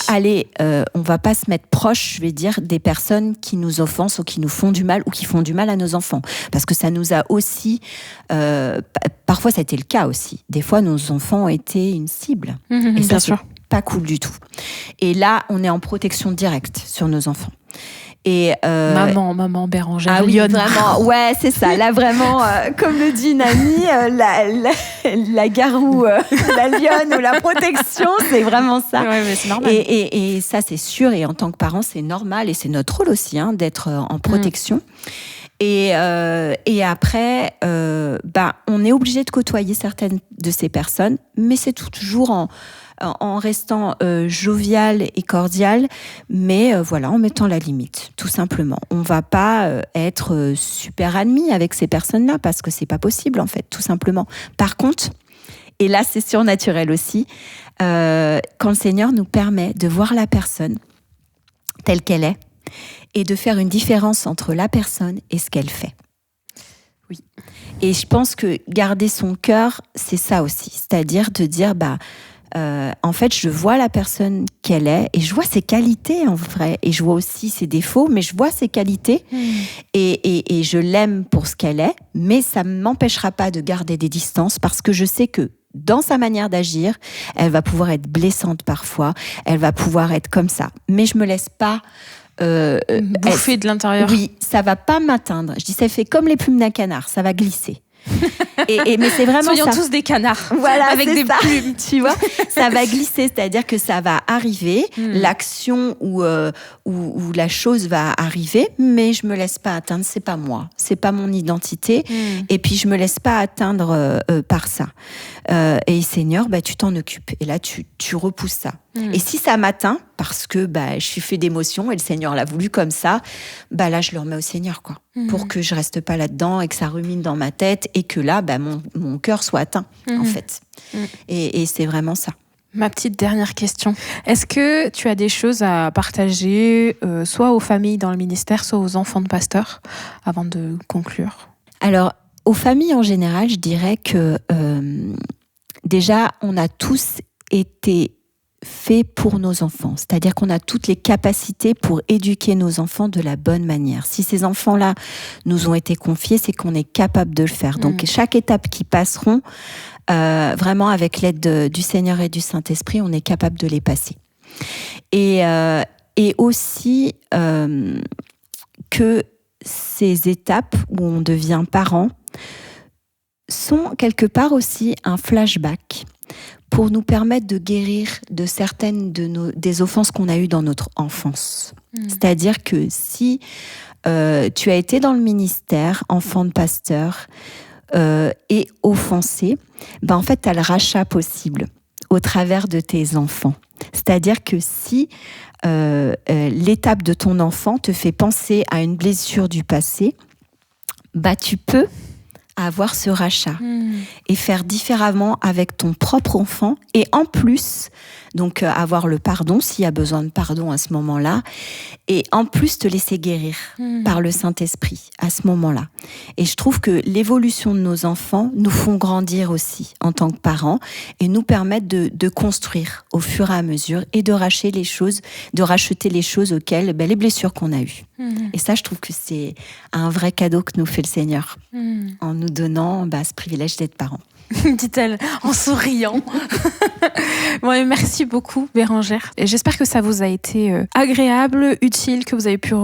aller, on va pas se mettre proche, je vais dire, des personnes qui nous offensent ou qui nous font du mal ou qui font du mal à nos enfants, parce que ça nous a aussi, parfois ça a été le cas aussi. Des fois nos enfants ont été une cible, et ça c'est pas cool du tout. Et là on est en protection directe sur nos enfants. Et maman Bérangère, ah oui, vraiment, ouais, c'est ça. Là, vraiment, comme le dit une amie, la garou, la lionne ou la protection, c'est vraiment ça. Ouais, mais c'est normal. Et ça, c'est sûr. Et en tant que parent, c'est normal. Et c'est notre rôle aussi, d'être en protection. Et après, on est obligé de côtoyer certaines de ces personnes, mais c'est toujours en restant jovial et cordial, mais en mettant la limite, tout simplement. On ne va pas être super amis avec ces personnes-là, parce que c'est pas possible, en fait, tout simplement. Par contre, et là c'est surnaturel aussi, quand le Seigneur nous permet de voir la personne telle qu'elle est, et de faire une différence entre la personne et ce qu'elle fait. Oui. Et je pense que garder son cœur, c'est ça aussi. C'est-à-dire de dire, en fait, je vois la personne qu'elle est et je vois ses qualités en vrai. Et je vois aussi ses défauts, mais je vois ses qualités et je l'aime pour ce qu'elle est. Mais ça ne m'empêchera pas de garder des distances, parce que je sais que dans sa manière d'agir, elle va pouvoir être blessante parfois. Elle va pouvoir être comme ça. Mais je ne me laisse pas... bouffer de l'intérieur. Oui, ça va pas m'atteindre. Je dis, ça fait comme les plumes d'un canard, ça va glisser. Mais c'est vraiment Soyons ça. tous des canards, voilà, avec des plumes, tu vois. Ça va glisser, c'est-à-dire que ça va arriver, l'action ou la chose va arriver, mais je me laisse pas atteindre. C'est pas moi, c'est pas mon identité, et puis je me laisse pas atteindre par ça. Et Seigneur, tu t'en occupes. Et là, tu repousses ça. Et si ça m'atteint, parce que je suis fait d'émotion et le Seigneur l'a voulu comme ça, là, je le remets au Seigneur, quoi. Pour que je reste pas là-dedans et que ça rumine dans ma tête et que là, mon cœur soit atteint, en fait. Et c'est vraiment ça. Ma petite dernière question. Est-ce que tu as des choses à partager, soit aux familles dans le ministère, soit aux enfants de pasteurs, avant de conclure ? Alors, aux familles en général, je dirais que déjà, on a tous été fait pour nos enfants. C'est-à-dire qu'on a toutes les capacités pour éduquer nos enfants de la bonne manière. Si ces enfants-là nous ont été confiés, c'est qu'on est capable de le faire. Donc, chaque étape qu'ils passeront, vraiment avec l'aide du Seigneur et du Saint-Esprit, on est capable de les passer. Et aussi que ces étapes où on devient parent sont quelque part aussi un flashback pour nous permettre de guérir de certaines des offenses qu'on a eues dans notre enfance. C'est-à-dire que si tu as été dans le ministère, enfant de pasteur, et offensé, en fait, tu as le rachat possible au travers de tes enfants. C'est-à-dire que si l'étape de ton enfant te fait penser à une blessure du passé, tu peux avoir ce rachat et faire différemment avec ton propre enfant, et en plus donc avoir le pardon s'il y a besoin de pardon à ce moment-là, et en plus te laisser guérir par le Saint-Esprit à ce moment-là. Et je trouve que l'évolution de nos enfants nous font grandir aussi en tant que parents et nous permettent de construire au fur et à mesure et de racheter les choses auxquelles les blessures qu'on a eues. Et ça, je trouve que c'est un vrai cadeau que nous fait le Seigneur en nous donnant ce privilège d'être parents. Dit-elle en souriant. Bon, merci beaucoup, Bérangère. Et j'espère que ça vous a été agréable, utile, que vous avez pu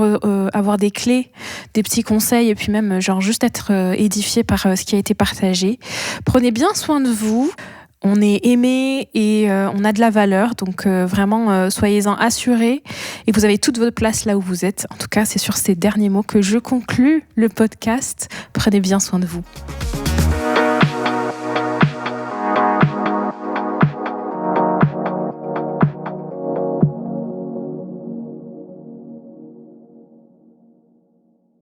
avoir des clés, des petits conseils, et puis même juste être édifié par ce qui a été partagé. Prenez bien soin de vous. On est aimé et on a de la valeur, donc vraiment soyez-en assurés, et vous avez toute votre place là où vous êtes. En tout cas, c'est sur ces derniers mots que je conclus le podcast. Prenez bien soin de vous.